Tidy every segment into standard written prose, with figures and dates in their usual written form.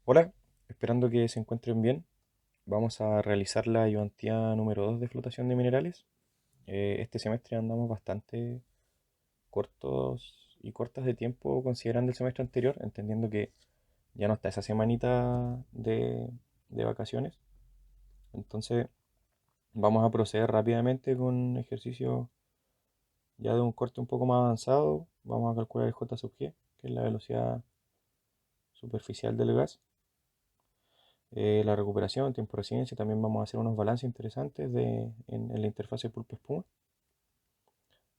Hola, esperando que se encuentren bien. Vamos a realizar la ayudantía número 2 de flotación de minerales. Este semestre andamos bastante cortos y cortas de tiempo considerando el semestre anterior, entendiendo que ya no está esa semanita de vacaciones. Entonces vamos a proceder rápidamente con ejercicios ya de un corte un poco más avanzado. Vamos a calcular el J sub G, que es la velocidad superficial del gas. La recuperación, tiempo de residencia, también vamos a hacer unos balances interesantes en la interfase pulpo-espuma.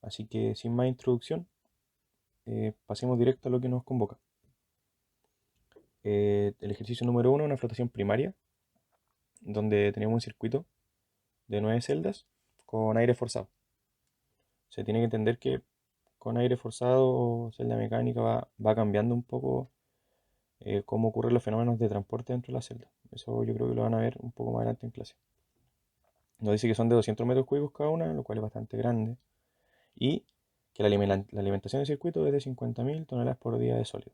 Así que sin más introducción, pasemos directo a lo que nos convoca. El ejercicio número uno, una flotación primaria, donde tenemos un circuito de 9 celdas con aire forzado. Se tiene que entender que con aire forzado o celda mecánica va cambiando un poco cómo ocurren los fenómenos de transporte dentro de la celda. Eso yo creo que lo van a ver un poco más adelante en clase. Nos dice que son de 200 metros cúbicos cada una, lo cual es bastante grande. Y que la alimentación del circuito es de 50.000 toneladas por día de sólido.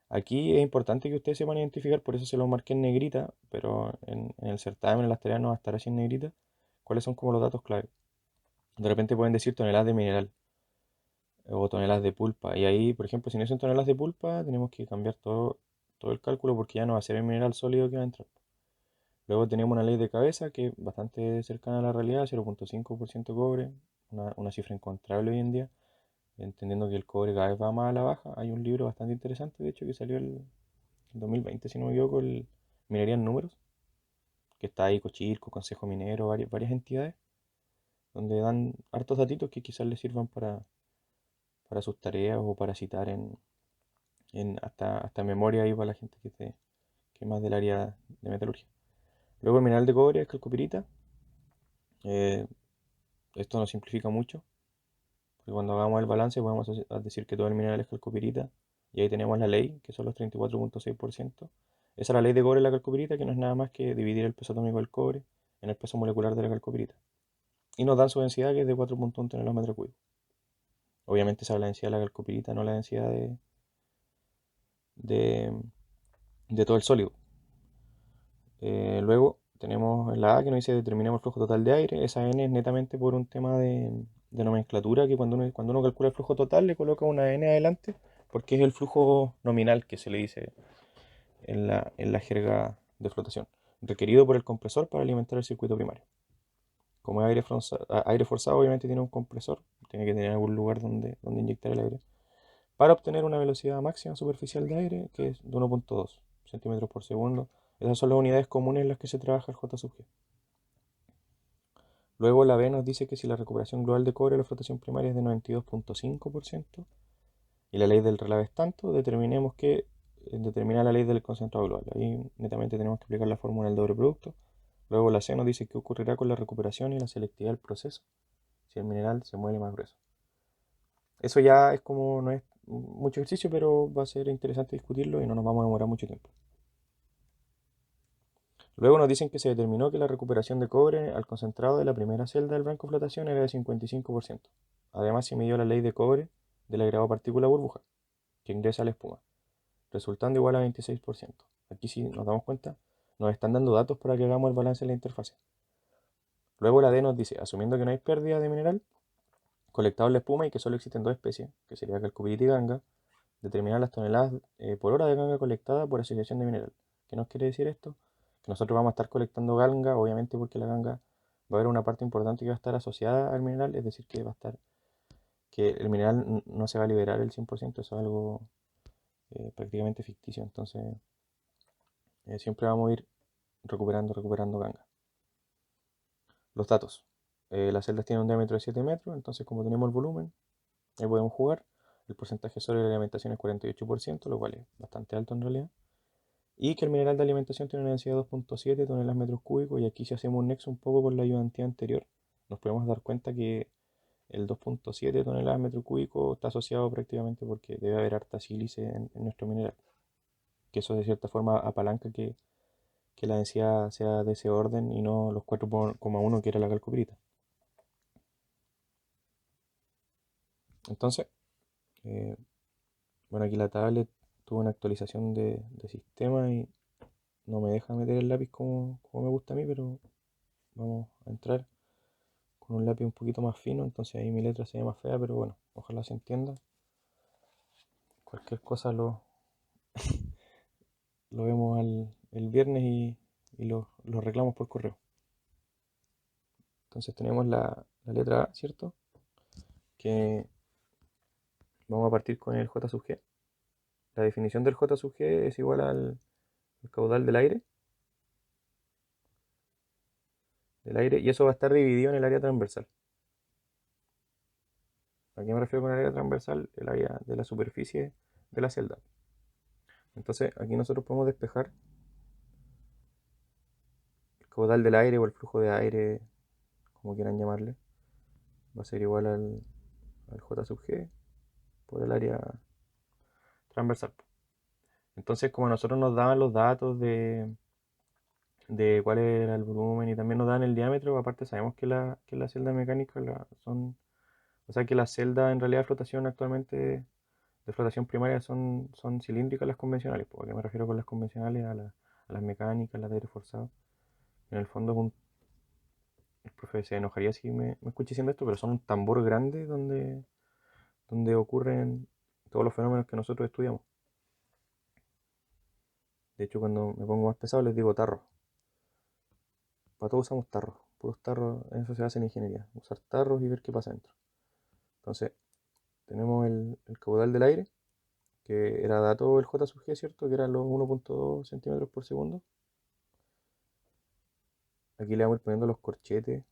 Aquí es importante que ustedes sepan identificar, por eso se lo marqué en negrita, pero en el certamen, en las tareas no va a estar así en negrita, cuáles son como los datos clave. De repente pueden decir toneladas de mineral o toneladas de pulpa. Y ahí, por ejemplo, si no son toneladas de pulpa, tenemos que cambiar todo el cálculo porque ya no va a ser el mineral sólido que va a entrar. Luego tenemos una ley de cabeza que es bastante cercana a la realidad, 0,5% cobre, una cifra encontrable hoy en día, entendiendo que el cobre cada vez va más a la baja. Hay un libro bastante interesante, de hecho, que salió el 2020, si no me equivoco, el Minería en Números, que está ahí Cochirco, Consejo Minero, varias entidades, donde dan hartos datitos que quizás les sirvan para sus tareas o para citar hasta memoria ahí para la gente que es más del área de metalurgia. Luego el mineral de cobre es calcopirita. Eh, Esto nos simplifica mucho, porque cuando hagamos el balance podemos a decir que todo el mineral es calcopirita, y ahí tenemos la ley, que son los 34,6%. Esa es la ley de cobre de la calcopirita, que no es nada más que dividir el peso atómico del cobre en el peso molecular de la calcopirita. Y nos dan su densidad, que es de 4,1 toneladas metro cúbico. Obviamente esa es la densidad de la calcopirita, no la densidad de, de todo el sólido. Luego tenemos la A, que nos dice determinemos el flujo total de aire. Esa N es netamente por un tema de nomenclatura, que cuando uno calcula el flujo total le coloca una N adelante, porque es el flujo nominal que se le dice en la jerga de flotación, requerido por el compresor para alimentar el circuito primario. Como es aire forzado, obviamente tiene un compresor, tiene que tener algún lugar donde inyectar el aire, para obtener una velocidad máxima superficial de aire, que es de 1,2 centímetros por segundo. Esas son las unidades comunes en las que se trabaja el J sub G. Luego la B nos dice que si la recuperación global de cobre de la flotación primaria es de 92,5% y la ley del relave es tanto, determinemos que determina la ley del concentrado global. Ahí netamente tenemos que aplicar la fórmula del doble producto. Luego la C nos dice qué ocurrirá con la recuperación y la selectividad del proceso si el mineral se mueve más grueso. Eso ya es como, no es mucho ejercicio, pero va a ser interesante discutirlo y no nos vamos a demorar mucho tiempo. Luego nos dicen que se determinó que la recuperación de cobre al concentrado de la primera celda del banco de flotación era de 55%. Además, se midió la ley de cobre del agregado partícula burbuja, que ingresa a la espuma, resultando igual a 26%. Aquí si nos damos cuenta, nos están dando datos para que hagamos el balance en la interfase. Luego la D nos dice, asumiendo que no hay pérdida de mineral colectado en la espuma y que solo existen dos especies, que sería calcopirita y ganga, determinar las toneladas por hora de ganga colectada por asociación de mineral. ¿Qué nos quiere decir esto? Que nosotros vamos a estar colectando ganga, obviamente porque la ganga va a haber una parte importante que va a estar asociada al mineral, es decir, que el mineral no se va a liberar el 100%, eso es algo prácticamente ficticio, entonces siempre vamos a ir recuperando ganga. Los datos. Las celdas tienen un diámetro de 7 metros, entonces como tenemos el volumen, ahí podemos jugar. El porcentaje sólido de la alimentación es 48%, lo cual es bastante alto en realidad. Y que el mineral de alimentación tiene una densidad de 2,7 toneladas metros cúbicos. Y aquí si hacemos un nexo un poco con la ayudantía anterior, nos podemos dar cuenta que el 2,7 toneladas metro cúbico está asociado prácticamente porque debe haber harta sílice en nuestro mineral. Que eso de cierta forma apalanca que la densidad sea de ese orden y no los 4,1 que era la calcopirita. Entonces, bueno, aquí la tablet tuve una actualización de sistema y no me deja meter el lápiz como me gusta a mí, pero vamos a entrar con un lápiz un poquito más fino, entonces ahí mi letra se ve más fea, pero bueno, ojalá se entienda. Cualquier cosa lo vemos el viernes y lo reclamos por correo. Entonces tenemos la letra A, ¿cierto? Que vamos a partir con el J sub G. La definición del J sub G es igual al caudal del aire, y eso va a estar dividido en el área transversal. ¿A qué me refiero con el área transversal? El área de la superficie de la celda. Entonces aquí nosotros podemos despejar el caudal del aire o el flujo de aire, como quieran llamarle. Va a ser igual al J sub G por el área transversal. Entonces, como a nosotros nos daban los datos de cuál era el volumen y también nos dan el diámetro, aparte sabemos que la celda mecánica o sea que las celdas en realidad de flotación actualmente, de flotación primaria, son cilíndricas las convencionales. ¿Por qué me refiero con las convencionales? A las mecánicas, las de aire forzado. En el fondo el profe se enojaría si me escuché diciendo esto, pero son un tambor grande donde ocurren todos los fenómenos que nosotros estudiamos. De hecho, cuando me pongo más pesado les digo tarros. Para todo usamos tarros, puros tarros, en eso se hace en ingeniería, usar tarros y ver qué pasa dentro. Entonces, tenemos el caudal del aire, que era dato el J sub G, ¿cierto? Que eran los 1,2 centímetros por segundo. Aquí le vamos a ir poniendo los corchetes,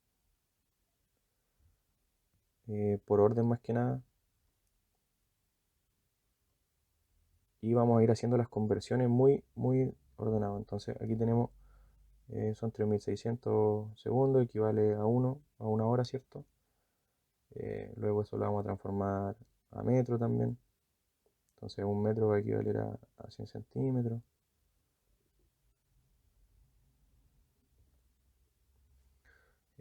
por orden más que nada. Y vamos a ir haciendo las conversiones muy, muy ordenado. Entonces, aquí tenemos, son 3600 segundos, equivale a 1 hora, ¿cierto? Luego eso lo vamos a transformar a metro también. Entonces, un metro va a equivaler a 100 centímetros.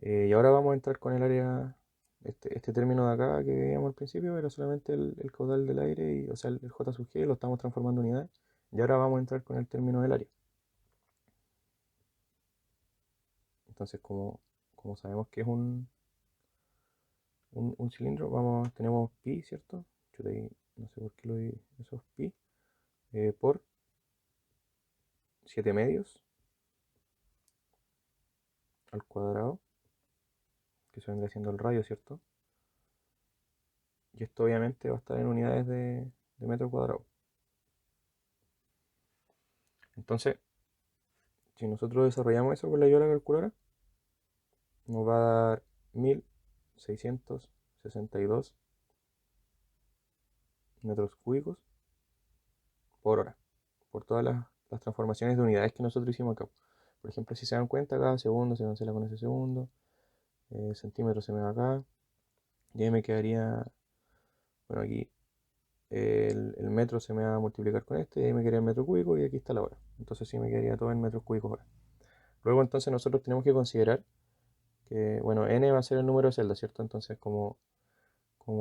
Y ahora vamos a entrar con el área, este término de acá que veíamos al principio era solamente el caudal del aire, o sea, el J sub G lo estamos transformando en unidades. Y ahora vamos a entrar con el término del área. Entonces, como sabemos que es un cilindro, tenemos pi, ¿cierto? Chuta, no sé por qué lo di, eso es pi, por 7 medios al cuadrado, que eso vendría siendo el radio, ¿cierto? Y esto obviamente va a estar en unidades de metro cuadrado. Entonces, si nosotros desarrollamos eso con la ayuda de la calculadora, nos va a dar 1662 metros cúbicos por hora, por todas las transformaciones de unidades que nosotros hicimos acá. Por ejemplo, si se dan cuenta, cada segundo se cancela con ese segundo, centímetro se me va acá, y ahí me quedaría, bueno, aquí el metro se me va a multiplicar con este, y ahí me quedaría el metro cúbico, y aquí está la hora. Entonces sí me quedaría todo en metros cúbicos hora. Luego entonces nosotros tenemos que considerar que, bueno, n va a ser el número de celdas, ¿cierto? Entonces como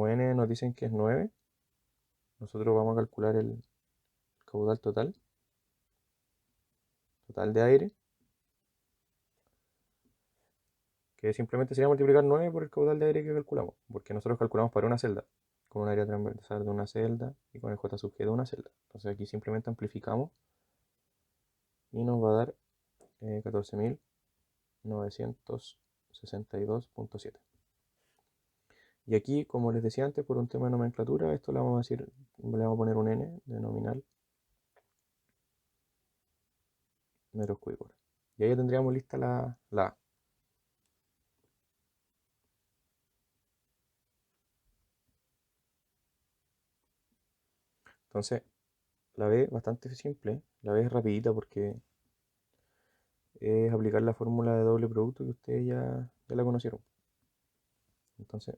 n nos dicen que es 9, nosotros vamos a calcular el caudal total de aire, que simplemente sería multiplicar 9 por el caudal de aire que calculamos, porque nosotros calculamos para una celda, con un área transversal de una celda y con el J sub G de una celda. Entonces aquí simplemente amplificamos y nos va a dar 14.962.7. Y aquí, como les decía antes, por un tema de nomenclatura, esto le vamos a decir, le vamos a poner un n de nominal metros cúbicos. Y ahí ya tendríamos lista la A. Entonces, la B es bastante simple, la B es rapidita porque es aplicar la fórmula de doble producto que ustedes ya la conocieron. Entonces,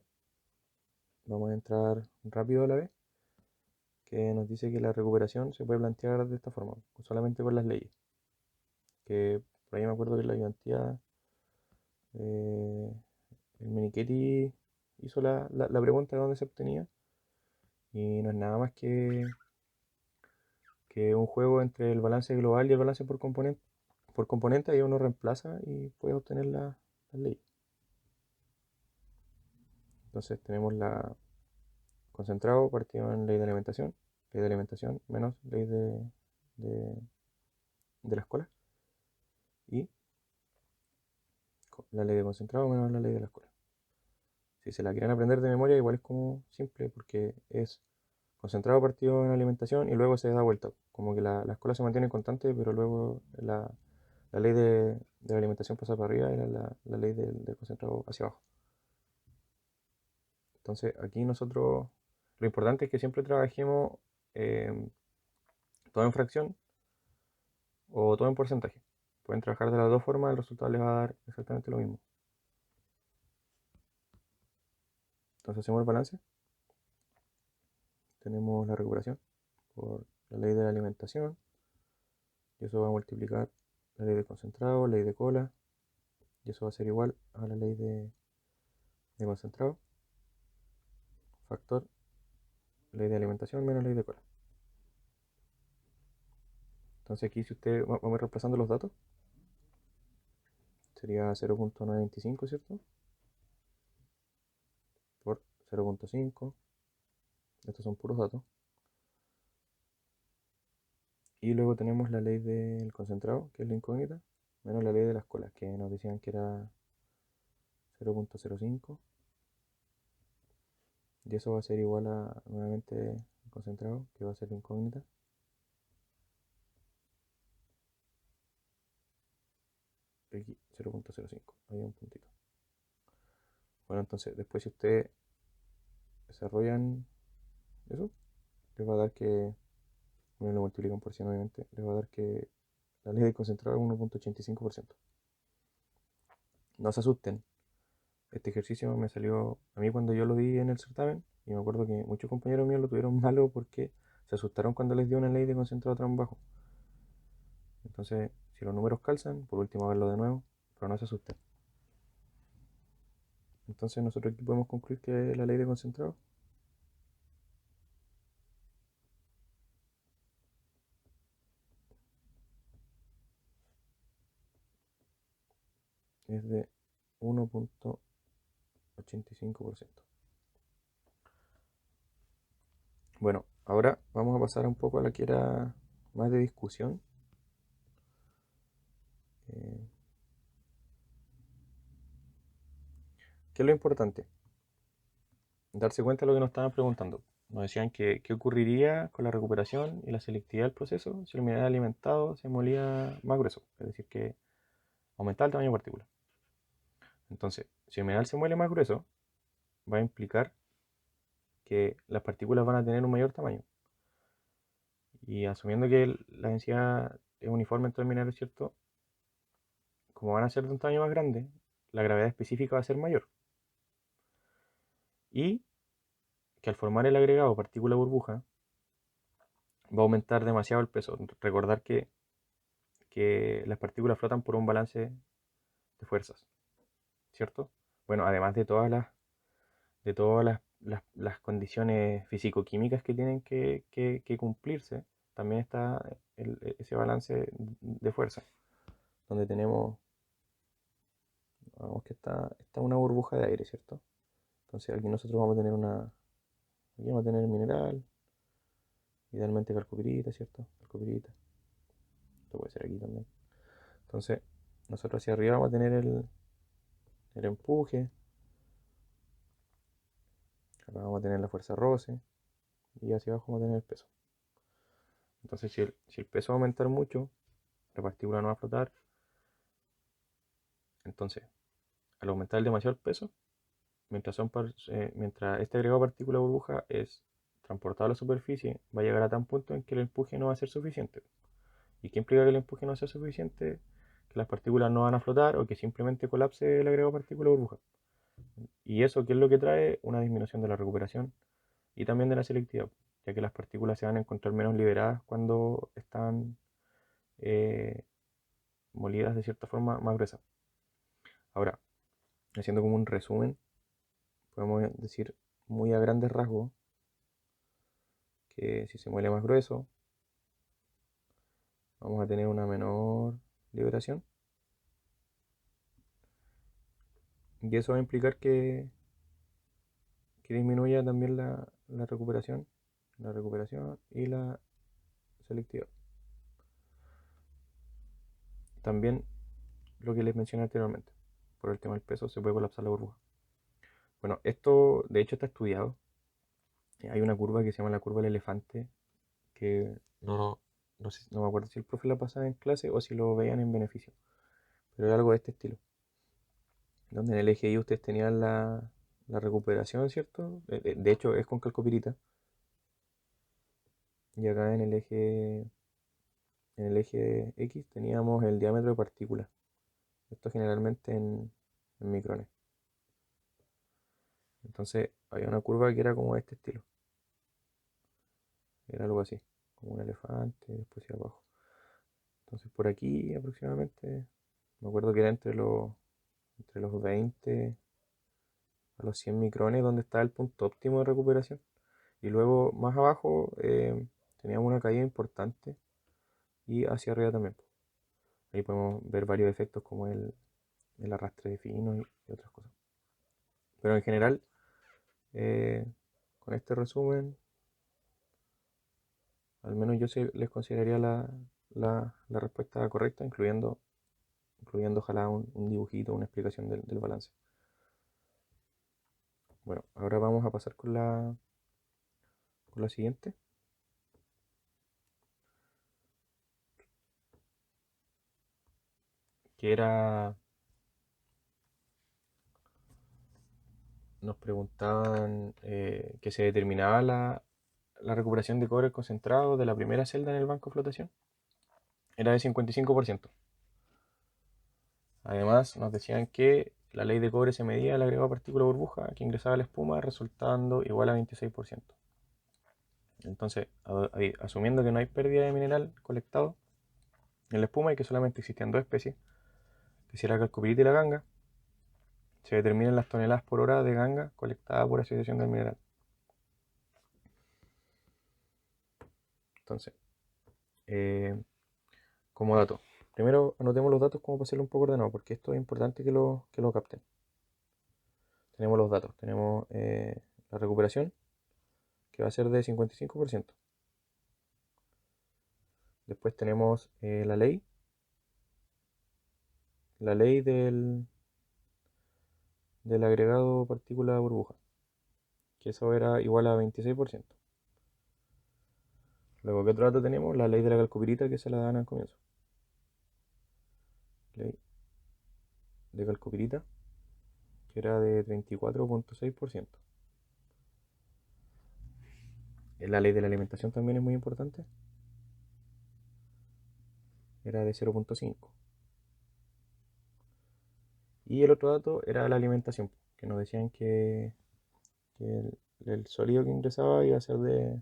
vamos a entrar rápido a la B, que nos dice que la recuperación se puede plantear de esta forma, solamente con las leyes. Que por ahí me acuerdo que la ayudantía, el Menichetti hizo la pregunta de dónde se obtenía, y no es nada más que que es un juego entre el balance global y el balance por componente, ahí uno reemplaza y puede obtener la ley. Entonces tenemos la concentrado partido en ley de alimentación menos de, de la escuela, y la ley de concentrado menos la ley de la escuela. Si se la quieren aprender de memoria, igual es como simple, porque es concentrado partido en alimentación y luego se da vuelta. Como que la escuela se mantiene constante, pero luego la ley de la alimentación pasa para arriba y la ley del concentrado hacia abajo. Entonces aquí nosotros, lo importante es que siempre trabajemos eh, todo en fracción o todo en porcentaje. Pueden trabajar de las dos formas, el resultado les va a dar exactamente lo mismo. Entonces hacemos el balance. Tenemos la recuperación por la ley de la alimentación, y eso va a multiplicar la ley de concentrado, ley de cola, y eso va a ser igual a la ley de concentrado, factor ley de alimentación menos ley de cola. Entonces aquí, si usted vamos reemplazando los datos, sería 0.925, ¿cierto? Por 0.5, estos son puros datos. Y luego tenemos la ley del concentrado, que es la incógnita, menos la ley de las colas, que nos decían que era 0.05. Y eso va a ser igual a, nuevamente, el concentrado, que va a ser la incógnita. Aquí 0.05, ahí un puntito. Bueno, entonces después si ustedes desarrollan eso, les va a dar que, bueno, lo multiplican por 100 obviamente, les va a dar que la ley de concentrado es 1.85%. No se asusten, este ejercicio me salió a mí cuando yo lo di en el certamen, y me acuerdo que muchos compañeros míos lo tuvieron malo porque se asustaron cuando les dio una ley de concentrado tan bajo. Entonces, si los números calzan, por último verlo de nuevo, pero no se asusten. Entonces nosotros aquí podemos concluir que la ley de concentrado es de 1.85%. Bueno, ahora vamos a pasar un poco a la que era más de discusión. Eh, ¿Qué es lo importante? Darse cuenta de lo que nos estaban preguntando. Nos decían que qué ocurriría con la recuperación y la selectividad del proceso si el mineral alimentado se molía más grueso, es decir, que aumentaba el tamaño de partícula. Entonces, si el mineral se muele más grueso, va a implicar que las partículas van a tener un mayor tamaño. Y asumiendo que la densidad es uniforme en todo el mineral, ¿cierto? Como van a ser de un tamaño más grande, la gravedad específica va a ser mayor. Y que al formar el agregado partícula burbuja, va a aumentar demasiado el peso. Recordar que las partículas flotan por un balance de fuerzas, ¿cierto? Bueno, además de todas las condiciones físico-químicas que tienen que cumplirse, también está ese balance de fuerza, donde tenemos, vamos que está una burbuja de aire, ¿cierto? Entonces aquí nosotros vamos a tener aquí vamos a tener el mineral, idealmente calcopirita, ¿cierto? Calcopirita, esto puede ser aquí también. Entonces, nosotros hacia arriba vamos a tener el empuje, acá vamos a tener la fuerza roce, y hacia abajo vamos a tener el peso. Entonces, si el peso va a aumentar mucho, la partícula no va a flotar. Entonces, al aumentar demasiado el peso, mientras este agregado de partícula burbuja es transportado a la superficie, va a llegar a tal punto en que el empuje no va a ser suficiente. ¿Y qué implica que el empuje no sea suficiente? Que las partículas no van a flotar o que simplemente colapse el agregado de partícula burbuja. ¿Y eso qué es lo que trae? Una disminución de la recuperación y también de la selectividad, ya que las partículas se van a encontrar menos liberadas cuando están eh, molidas de cierta forma más gruesas. Ahora, haciendo como un resumen, podemos decir muy a grandes rasgos que si se muele más grueso, vamos a tener una menor liberación. Y eso va a implicar que disminuya también la recuperación y la selectividad. También lo que les mencioné anteriormente, por el tema del peso, se puede colapsar la burbuja. Bueno, esto de hecho está estudiado. Hay una curva que se llama la curva del elefante, que no me acuerdo si el profe la pasaba en clase o si lo veían en beneficio, pero era algo de este estilo, donde en el eje Y ustedes tenían la recuperación, ¿cierto? De hecho es con calcopirita, y acá en el eje X teníamos el diámetro de partículas, esto generalmente en micrones. Entonces había una curva que era como de este estilo, era algo así, como un elefante, después hacia abajo. Entonces por aquí aproximadamente, me acuerdo que era entre los 20 a los 100 micrones donde está el punto óptimo de recuperación. Y luego más abajo teníamos una caída importante y hacia arriba también. Ahí podemos ver varios efectos como el arrastre de finos y otras cosas. Pero en general, eh, con este resumen, al menos yo les consideraría la respuesta correcta, incluyendo ojalá un dibujito, una explicación del balance. Bueno, ahora vamos a pasar con la siguiente, que era, nos preguntaban que se determinaba la recuperación de cobre concentrado de la primera celda en el banco de flotación. Era de 55%. Además, nos decían que la ley de cobre se medía al agregado partícula burbuja que ingresaba a la espuma, resultando igual a 26%. Entonces, asumiendo que no hay pérdida de mineral colectado en la espuma y que solamente existían dos especies, que si la calcopirita y la ganga, se determinan las toneladas por hora de ganga colectada por asociación del mineral. Entonces, como dato, primero anotemos los datos como para hacerlo un poco ordenado, porque esto es importante que lo capten. Tenemos los datos, tenemos la recuperación, que va a ser de 55%. Después tenemos la ley del agregado partícula burbuja, que eso era igual a 26%. Luego, ¿qué otro dato tenemos? La ley de la calcopirita, que se la dan al comienzo. Ley de calcopirita, que era de 34,6%. La ley de la alimentación también es muy importante, era de 0,5. Y el otro dato era la alimentación, que nos decían que el sólido que ingresaba iba a ser de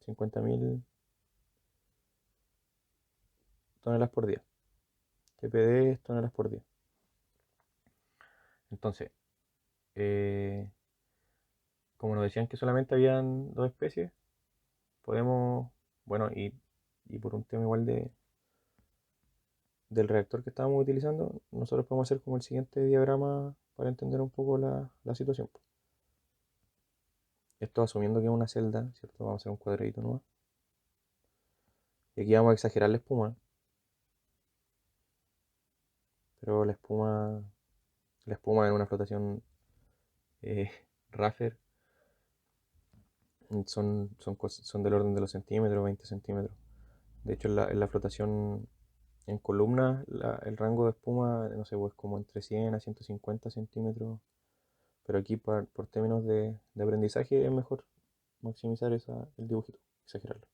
50.000 toneladas por día. TPD es toneladas por día. Entonces, eh, como nos decían que solamente habían dos especies, podemos, bueno, y por un tema igual del reactor que estábamos utilizando, nosotros podemos hacer como el siguiente diagrama para entender un poco la situación. Esto asumiendo que es una celda, ¿cierto? Vamos a hacer un cuadradito nomás. Y aquí vamos a exagerar la espuma, pero la espuma en una flotación eh, Raffer son del orden de los centímetros, 20 centímetros. De hecho, en la flotación en columna, el rango de espuma, no sé, pues como entre 100 a 150 centímetros. Pero aquí, por términos de aprendizaje, es mejor maximizar el dibujito, exagerarlo.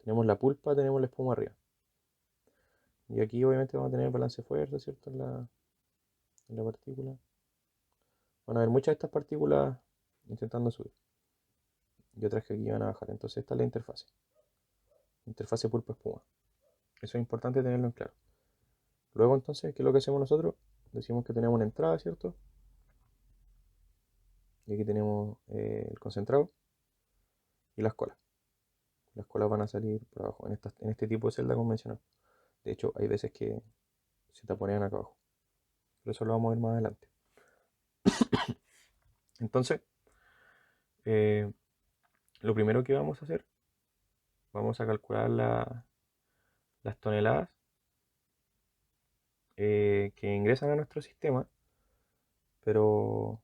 Tenemos la pulpa, tenemos la espuma arriba. Y aquí, obviamente, vamos a tener balance de fuerza, ¿cierto? En la partícula. Van a haber muchas de estas partículas intentando subir. Y otras que aquí van a bajar. Entonces, esta es la interfase. Interfase pulpa-espuma. Eso es importante tenerlo en claro. Luego, entonces, ¿qué es lo que hacemos nosotros? Decimos que tenemos una entrada, ¿cierto? Y aquí tenemos el concentrado y las colas. las colas van a salir por abajo, en este tipo de celda convencional. De hecho, hay veces que se taponean acá abajo. Pero eso lo vamos a ver más adelante. Entonces, eh, lo primero que vamos a hacer, vamos a calcular las toneladas que ingresan a nuestro sistema, pero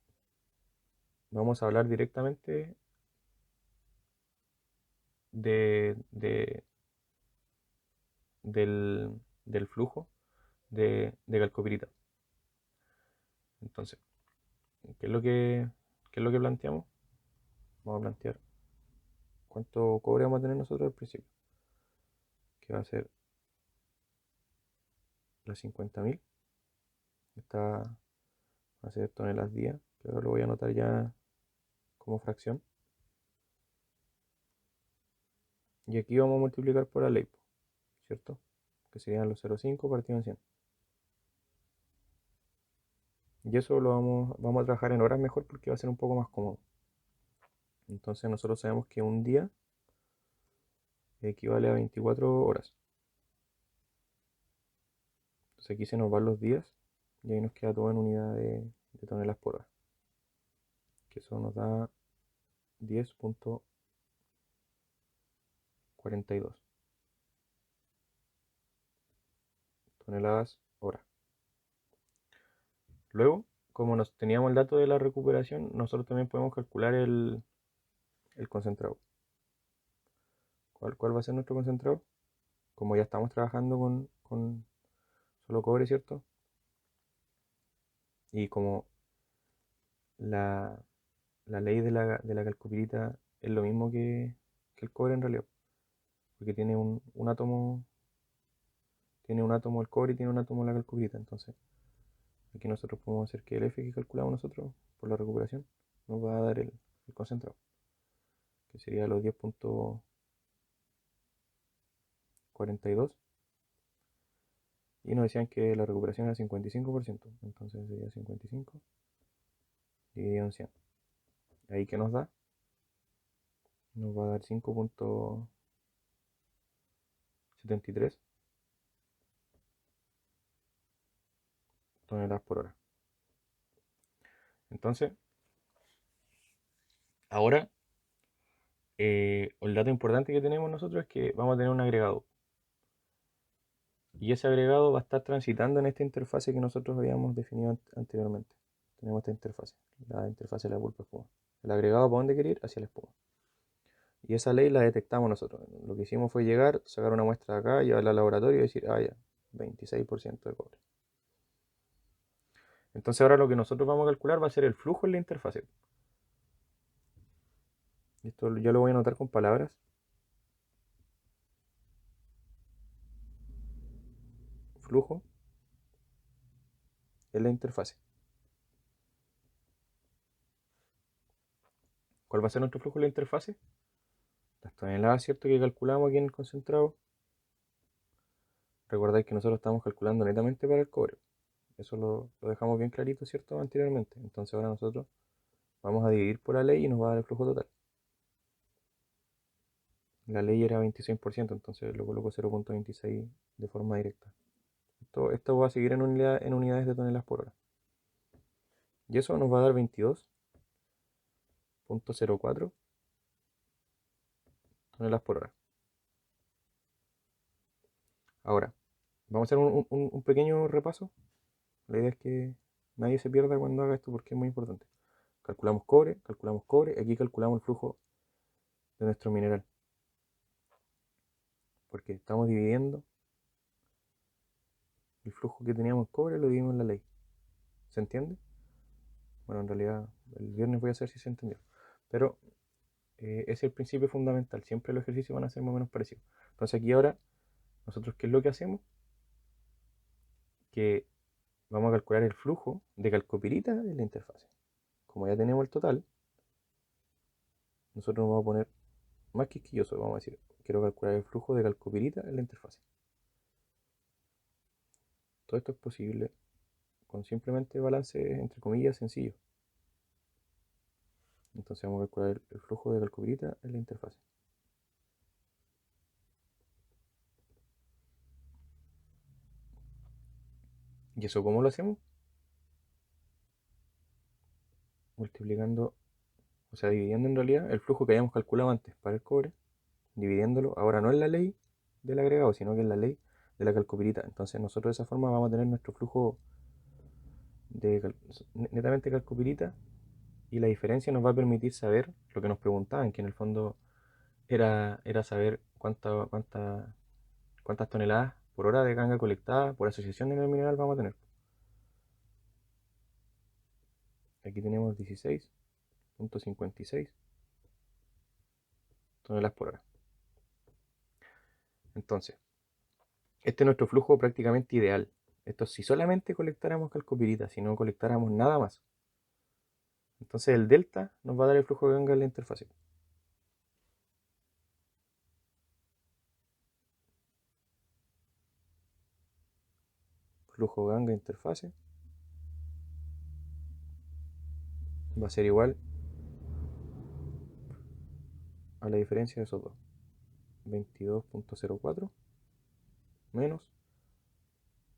vamos a hablar directamente de del flujo de calcopirita. Entonces, ¿qué es lo qué es lo que planteamos? Vamos a plantear cuánto cobre vamos a tener nosotros al principio, que va a ser las 50.000. Esta va a ser toneladas día, que ahora lo voy a anotar ya como fracción. Y aquí vamos a multiplicar por la ley, ¿cierto? Que serían los 0,5 partido en 100. Y eso vamos a trabajar en horas mejor porque va a ser un poco más cómodo. Entonces nosotros sabemos que un día equivale a 24 horas. Entonces aquí se nos van los días y ahí nos queda todo en unidad de toneladas por hora. Que eso nos da 10,42 toneladas hora. Luego, como nos teníamos el dato de la recuperación, nosotros también podemos calcular el concentrado. ¿Cuál va a ser nuestro concentrado? Como ya estamos trabajando con solo cobre, ¿cierto? Y como la, la ley de la calcopirita es lo mismo que el cobre en realidad, porque tiene un átomo el cobre y tiene un átomo la calcopirita. Entonces, aquí nosotros podemos hacer que el F que calculamos nosotros por la recuperación nos va a dar el concentrado, que sería los 10,42. Y nos decían que la recuperación era 55%. Entonces sería 55 dividido en 100. Ahí que nos da, nos va a dar 5,73 toneladas por hora. Entonces, ahora, el dato importante que tenemos nosotros es que vamos a tener un agregado. Y ese agregado va a estar transitando en esta interfase que nosotros habíamos definido anteriormente. Tenemos esta interfase, la interfase de la pulpa espuma. El agregado, ¿para dónde quiere ir? Hacia la espuma. Y esa ley la detectamos nosotros. Lo que hicimos fue llegar, sacar una muestra de acá, llevarla al laboratorio y decir, ah, ya, 26% de cobre. Entonces ahora lo que nosotros vamos a calcular va a ser el flujo en la interfase. Esto yo lo voy a anotar con palabras. Flujo en la interfase. ¿Cuál va a ser nuestro flujo en la interfase? Las toneladas, ¿cierto? Que calculamos aquí en el concentrado. Recordáis que nosotros estamos calculando netamente para el cobre. Eso lo dejamos bien clarito, ¿cierto? Anteriormente. Entonces ahora nosotros vamos a dividir por la ley y nos va a dar el flujo total. La ley era 26%, entonces lo coloco 0,26 de forma directa. Esto va a seguir en unidades de toneladas por hora. Y eso nos va a dar 22,04 toneladas por hora. Ahora, vamos a hacer un pequeño repaso. La idea es que nadie se pierda cuando haga esto porque es muy importante. Calculamos cobre, aquí calculamos el flujo de nuestro mineral. Porque estamos dividiendo el flujo que teníamos en cobre, lo dividimos en la ley. ¿Se entiende? Bueno, en realidad el viernes voy a hacer si se entendió. Pero ese es el principio fundamental. Siempre los ejercicios van a ser más o menos parecidos. Entonces aquí ahora, nosotros, ¿qué es lo que hacemos? Que vamos a calcular el flujo de calcopirita en la interfase. Como ya tenemos el total, nosotros nos vamos a poner más quisquilloso. Vamos a decir, quiero calcular el flujo de calcopirita en la interfase. Todo esto es posible con simplemente balance, entre comillas, sencillo. Entonces vamos a calcular el flujo de calcopirita en la interfase. ¿Y eso cómo lo hacemos? Multiplicando, o sea, dividiendo en realidad el flujo que habíamos calculado antes para el cobre, dividiéndolo, ahora no en la ley del agregado, sino que en la ley de la calcopirita. Entonces nosotros de esa forma vamos a tener nuestro flujo de netamente calcopirita, y la diferencia nos va a permitir saber lo que nos preguntaban, que en el fondo era saber cuántas toneladas por hora de ganga colectada por asociación en el mineral vamos a tener. Aquí tenemos 16.56 toneladas por hora. Entonces, este es nuestro flujo prácticamente ideal. Esto si solamente colectáramos calcopirita, si no colectáramos nada más. Entonces el delta nos va a dar el flujo de ganga en la interfase. Flujo ganga interfase va a ser igual a la diferencia de esos dos. 22.04 menos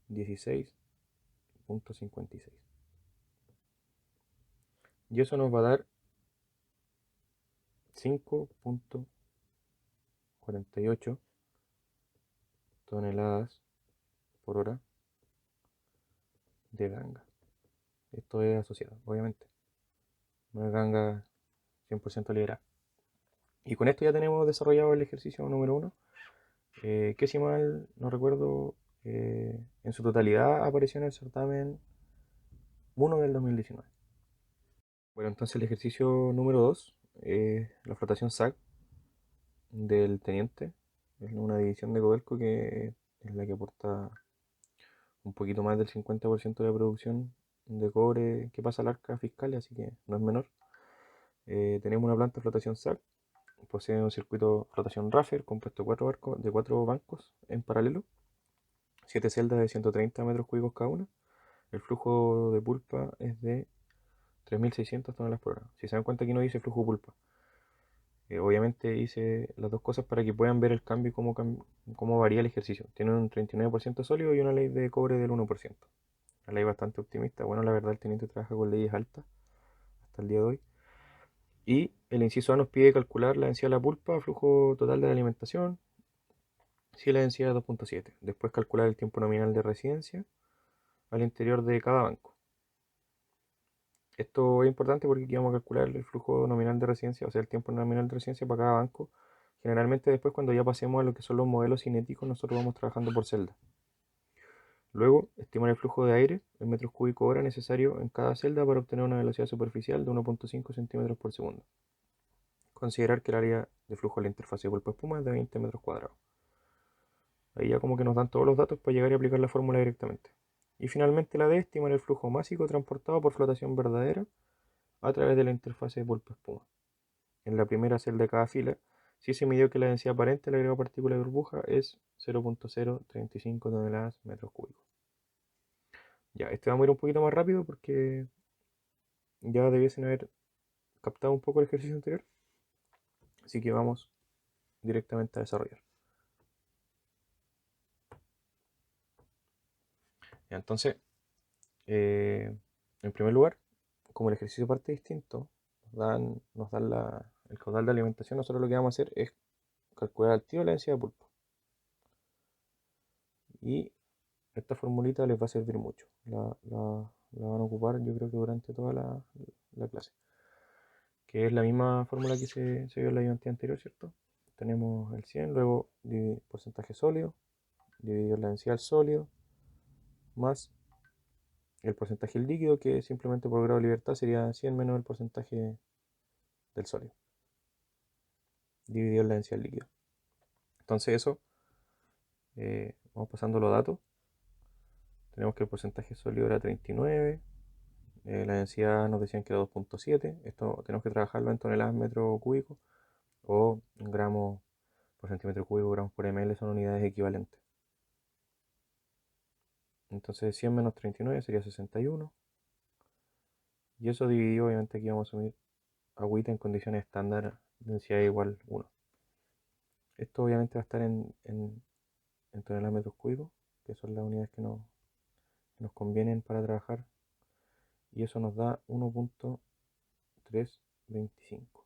16.56. Y eso nos va a dar 5.48 toneladas por hora de ganga. Esto es asociado, obviamente. No es ganga 100% liberada. Y con esto ya tenemos desarrollado el ejercicio número 1, que si mal no recuerdo, en su totalidad apareció en el certamen 1 del 2019. Bueno, entonces el ejercicio número 2, la flotación SAC del teniente, es una división de Codelco que es la que aporta un poquito más del 50% de la producción de cobre que pasa al arca fiscal, así que no es menor. Tenemos una planta de flotación SAC, posee un circuito de flotación Raffer compuesto de 4 bancos en paralelo, 7 celdas de 130 metros cúbicos cada una. El flujo de pulpa es de 3.600 toneladas por hora. Si se dan cuenta, aquí no dice flujo pulpa. Obviamente hice las dos cosas para que puedan ver el cambio y cómo varía el ejercicio. Tienen un 39% sólido y una ley de cobre del 1%. Una ley bastante optimista. Bueno, la verdad el teniente trabaja con leyes altas hasta el día de hoy. Y el inciso A nos pide calcular la densidad de la pulpa, flujo total de la alimentación, si la densidad es 2.7. Después calcular el tiempo nominal de residencia al interior de cada banco. Esto es importante porque aquí vamos a calcular el flujo nominal de residencia, o sea, el tiempo nominal de residencia para cada banco. Generalmente después cuando ya pasemos a lo que son los modelos cinéticos, nosotros vamos trabajando por celda. Luego, estimar el flujo de aire en metros cúbicos hora necesario en cada celda para obtener una velocidad superficial de 1.5 centímetros por segundo. Considerar que el área de flujo de la interfase de pulpa-espuma es de 20 metros cuadrados. Ahí ya como que nos dan todos los datos para llegar y aplicar la fórmula directamente. Y finalmente la D, estimar el flujo másico transportado por flotación verdadera a través de la interfase de pulpa-espuma. En la primera celda de cada fila, si se midió que la densidad aparente del agregado partícula de burbuja es 0.035 toneladas metros cúbicos. Ya, este vamos a ir un poquito más rápido porque ya debiesen haber captado un poco el ejercicio anterior. Así que vamos directamente a desarrollar. Ya, entonces, en primer lugar, como el ejercicio parte distinto, nos dan el caudal de alimentación, nosotros lo que vamos a hacer es calcular al tiro la densidad de pulpo. Y esta formulita les va a servir mucho. La van a ocupar yo creo que durante toda la clase. Que es la misma fórmula que se vio en la ayudantía anterior, ¿cierto? Tenemos el 100, luego porcentaje sólido, dividido la densidad del sólido, más el porcentaje del líquido, que simplemente por grado de libertad sería 100 menos el porcentaje del sólido, dividido en la densidad del líquido. Entonces eso, vamos pasando los datos. Tenemos que el porcentaje sólido era 39, la densidad nos decían que era 2.7. Esto tenemos que trabajarlo en toneladas metro cúbico o gramos por centímetro cúbico, gramos por ml son unidades equivalentes. Entonces 100 menos 39 sería 61. Y eso dividido, obviamente aquí vamos a asumir agüita en condiciones estándar, densidad igual 1. Esto obviamente va a estar en toneladas metros cúbicos, que son las unidades que nos nos convienen para trabajar y eso nos da 1.325.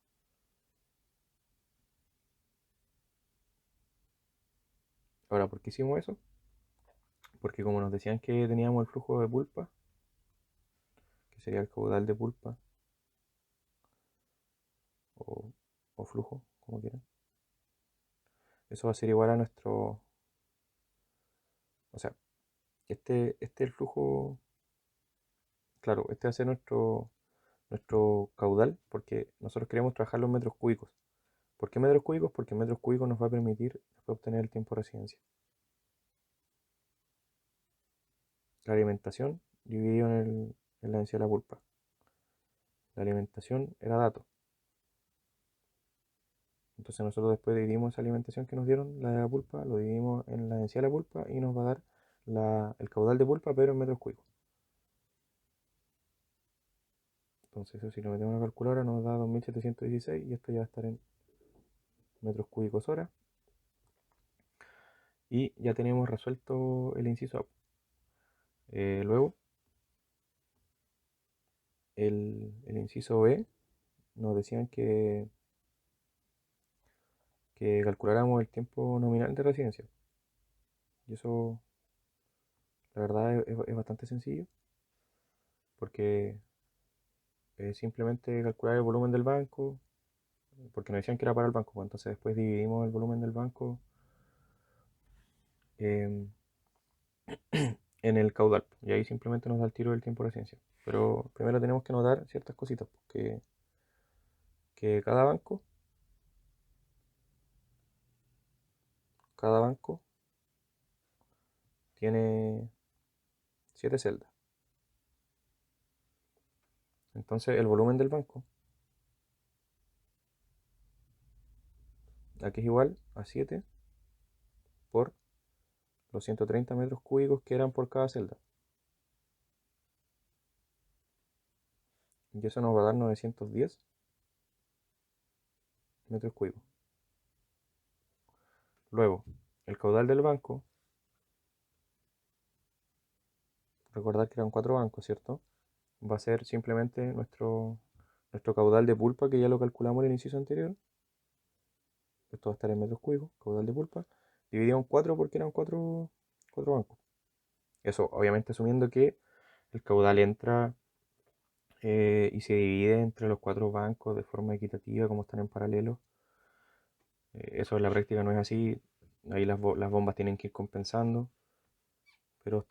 Ahora, ¿por qué hicimos eso? Porque como nos decían que teníamos el flujo de pulpa, que sería el caudal de pulpa, o, o flujo, como quieran, eso va a ser igual a nuestro, o sea, este es el flujo, claro, este va a ser nuestro caudal, porque nosotros queremos trabajar los metros cúbicos. ¿Por qué metros cúbicos? Porque metros cúbicos nos va a permitir después obtener el tiempo de residencia. La alimentación dividido en la densidad de la pulpa. La alimentación era dato. Entonces nosotros después dividimos esa alimentación que nos dieron, la de la pulpa, lo dividimos en la densidad de la pulpa y nos va a dar el caudal de pulpa, pero en metros cúbicos. Entonces eso si lo metemos en la calculadora nos da 2716 y esto ya va a estar en metros cúbicos hora. Y ya tenemos resuelto el inciso A. Luego, el inciso B nos decían que calculáramos el tiempo nominal de residencia. Y eso, la verdad, es bastante sencillo, porque es simplemente calcular el volumen del banco, porque nos decían que era para el banco, pues entonces después dividimos el volumen del banco em, en el caudal, y ahí simplemente nos da el tiro del tiempo de residencia. Pero primero tenemos que notar ciertas cositas, porque que cada banco tiene 7 celdas. Entonces el volumen del banco aquí es igual a 7 por los 130 metros cúbicos que eran por cada celda. Y eso nos va a dar 910 metros cúbicos. Luego, el caudal del banco, recordar que eran 4 bancos, ¿cierto? Va a ser simplemente nuestro caudal de pulpa, que ya lo calculamos en el inciso anterior. Esto va a estar en metros cúbicos, caudal de pulpa, dividido en 4 porque eran 4 bancos. Eso, obviamente, asumiendo que el caudal entra y se divide entre los 4 bancos de forma equitativa, como están en paralelo. Eso en la práctica no es así. Ahí las bombas tienen que ir compensando, pero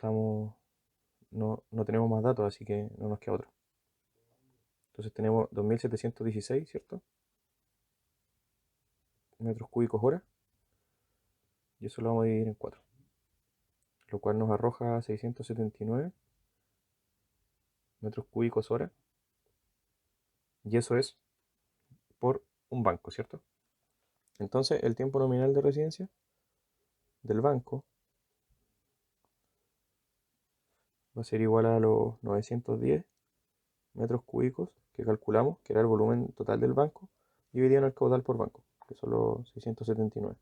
no tenemos más datos, así que no nos queda otro. Entonces tenemos 2716, ¿cierto? Metros cúbicos hora, y eso lo vamos a dividir en 4, lo cual nos arroja 679 metros cúbicos hora, y eso es por un banco, ¿cierto? Entonces el tiempo nominal de residencia del banco va a ser igual a los 910 metros cúbicos que calculamos, que era el volumen total del banco, dividido en el caudal por banco, que son los 679.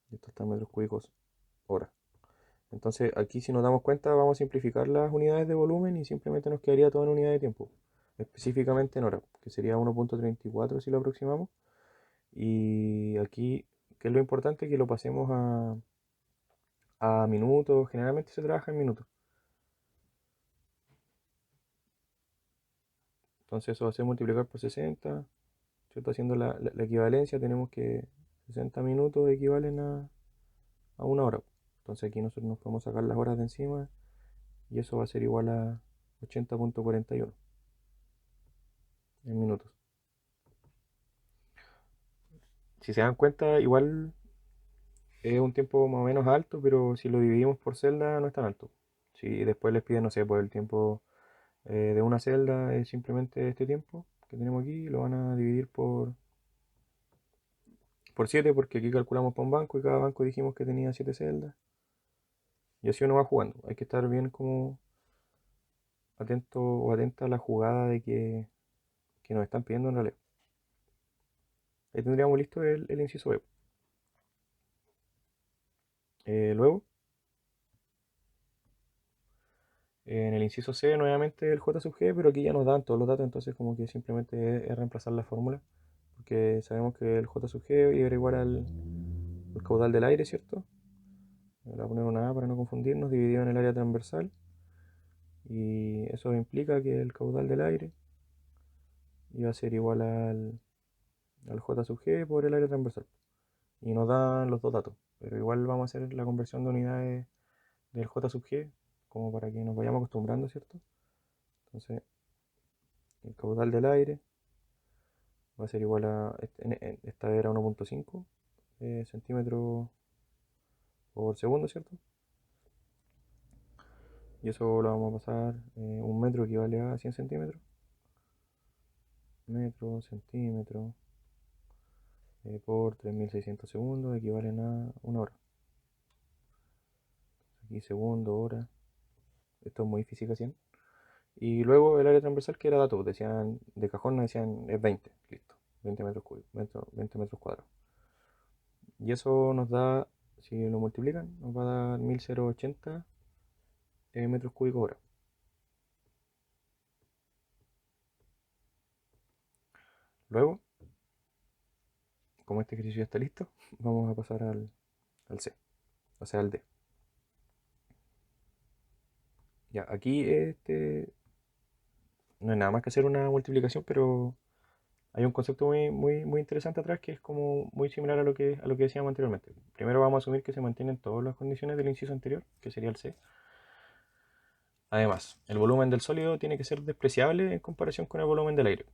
Y esto está en metros cúbicos hora. Entonces aquí si nos damos cuenta vamos a simplificar las unidades de volumen y simplemente nos quedaría todo en unidad de tiempo, específicamente en hora, que sería 1.34 si lo aproximamos. Y aquí, ¿qué es lo importante? Que lo pasemos a minutos, generalmente se trabaja en minutos. Entonces eso va a ser multiplicar por 60, ¿cierto? Haciendo la equivalencia tenemos que 60 minutos equivalen a una hora. Entonces aquí nosotros nos podemos sacar las horas de encima y eso va a ser igual a 80.41 en minutos. Si se dan cuenta, igual es un tiempo más o menos alto, pero si lo dividimos por celda no es tan alto. Si después les piden, no sé, pues el tiempo de una celda es simplemente este tiempo que tenemos aquí, lo van a dividir por 7 porque aquí calculamos para un banco y cada banco dijimos que tenía 7 celdas. Y así uno va jugando. Hay que estar bien como atento o atenta a la jugada que nos están pidiendo en realidad. Ahí tendríamos listo el inciso B. Luego En el inciso C nuevamente el J sub G, pero aquí ya nos dan todos los datos, entonces como que simplemente es reemplazar la fórmula, porque sabemos que el J sub G era igual al caudal del aire, ¿cierto? Voy a poner una A para no confundirnos, dividido en el área transversal, y eso implica que el caudal del aire iba a ser igual al J sub G por el área transversal. Y nos dan los dos datos, pero igual vamos a hacer la conversión de unidades del J sub G, como para que nos vayamos acostumbrando, ¿cierto? Entonces, el caudal del aire va a ser igual a, esta era 1.5 centímetros por segundo, ¿cierto? Y eso lo vamos a pasar, un metro equivale a 100 centímetros, metro, centímetro, por 3600 segundos equivalen a una hora. Aquí segundo, hora, esto es muy física 100. Y luego el área transversal que era datos, decían, de cajón nos decían es 20, listo, 20 metros cúbicos, 20 metros cuadrados. Y eso nos da, si lo multiplican, nos va a dar 1080 metros cúbicos hora. Luego, como este ejercicio ya está listo, vamos a pasar al C, o sea, al D. Ya, aquí no hay nada más que hacer una multiplicación, pero hay un concepto muy interesante atrás que es como muy similar a lo que decíamos anteriormente. Primero vamos a asumir que se mantienen todas las condiciones del inciso anterior, que sería el C. Además, el volumen del sólido tiene que ser despreciable en comparación con el volumen del aire.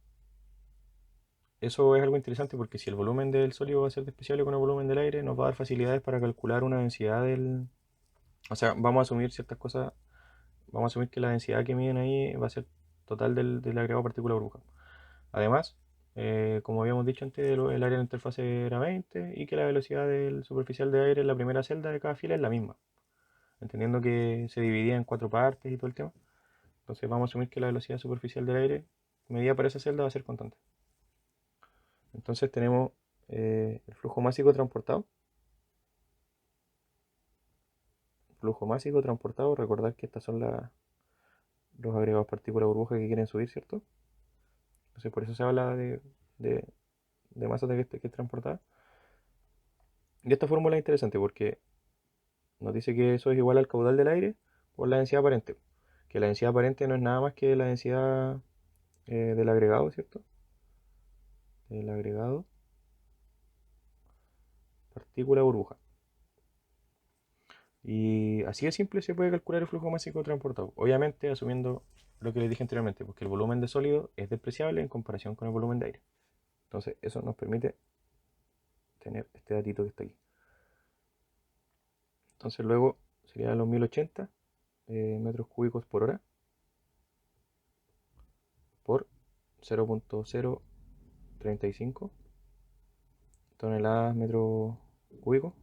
Eso es algo interesante porque si el volumen del sólido va a ser despreciable con el volumen del aire, nos va a dar facilidades para calcular una densidad del... O sea, vamos a asumir ciertas cosas, vamos a asumir que la densidad que miden ahí va a ser total del agregado partícula burbuja. Además, como habíamos dicho antes, el área de interfase era 20 y que la velocidad del superficial de aire en la primera celda de cada fila es la misma, entendiendo que se dividía en cuatro partes y todo el tema. Entonces vamos a asumir que la velocidad superficial del aire medida para esa celda va a ser constante. Entonces tenemos el flujo másico transportado. Flujo másico transportado, recordad que estos son los agregados partícula burbuja que quieren subir, ¿cierto? Entonces por eso se habla de, de masa que es transportada. Y esta fórmula es interesante porque nos dice que eso es igual al caudal del aire por la densidad aparente. Que la densidad aparente no es nada más que la densidad del agregado, ¿cierto? Del agregado partícula burbuja. Y así de simple se puede calcular el flujo másico transportado. Obviamente asumiendo lo que les dije anteriormente, porque el volumen de sólido es despreciable en comparación con el volumen de aire. Entonces eso nos permite tener este datito que está aquí. Entonces luego sería los 1080 metros cúbicos por hora por 0.035 toneladas metro cúbico.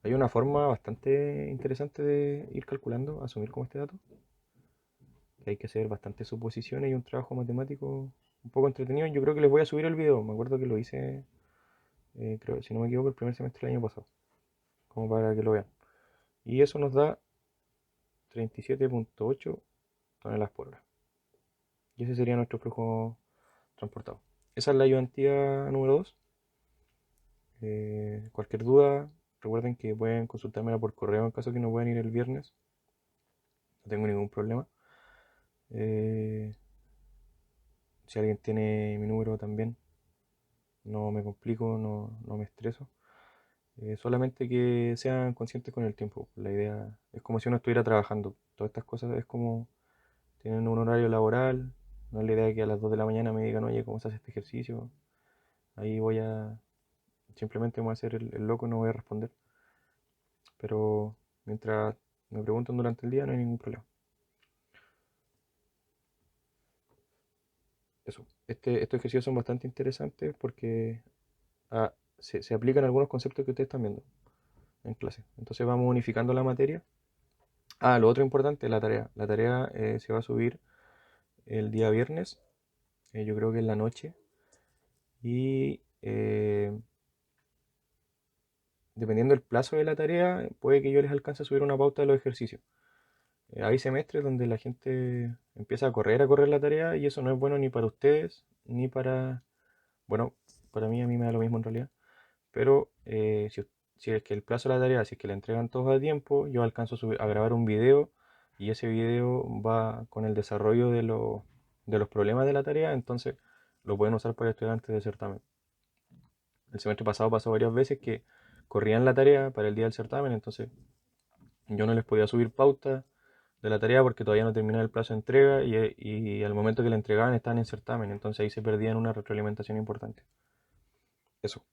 Hay una forma bastante interesante de ir calculando, asumir como este dato, que hay que hacer bastantes suposiciones y un trabajo matemático un poco entretenido. Yo creo que les voy a subir el video, me acuerdo que lo hice, creo, si no me equivoco, el primer semestre del año pasado, como para que lo vean. Y eso nos da 37.8 toneladas por hora. Y ese sería nuestro flujo transportado. Esa es la ayudantía número 2. Cualquier duda, recuerden que pueden consultármela por correo en caso que no puedan ir el viernes. No tengo ningún problema. Eh, si alguien tiene mi número también, no me complico, no me estreso. Solamente que sean conscientes con el tiempo. La idea es como si uno estuviera trabajando. Todas estas cosas es como tienen un horario laboral. No es la idea que a las 2 de la mañana me digan, oye, ¿cómo se hace este ejercicio? Ahí simplemente voy a hacer el loco, no voy a responder. Pero mientras me preguntan durante el día no hay ningún problema. Eso. Estos ejercicios son bastante interesantes porque se aplican algunos conceptos que ustedes están viendo en clase. Entonces vamos unificando la materia. Lo otro importante, la tarea. La tarea se va a subir el día viernes, yo creo que en la noche. Y dependiendo del plazo de la tarea, puede que yo les alcance a subir una pauta de los ejercicios. Hay semestres donde la gente empieza a correr la tarea y eso no es bueno ni para ustedes, ni para, bueno, para mí a mí me da lo mismo en realidad, pero si es que el plazo de la tarea, si es que la entregan todos a tiempo, yo alcanzo a grabar un video y ese video va con el desarrollo de los problemas de la tarea, entonces lo pueden usar para estudiantes de certamen. El semestre pasado pasó varias veces que corrían la tarea para el día del certamen, entonces yo no les podía subir pauta de la tarea porque todavía no terminaba el plazo de entrega y al momento que la entregaban estaban en certamen, entonces ahí se perdían una retroalimentación importante. Eso,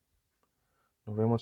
nos vemos.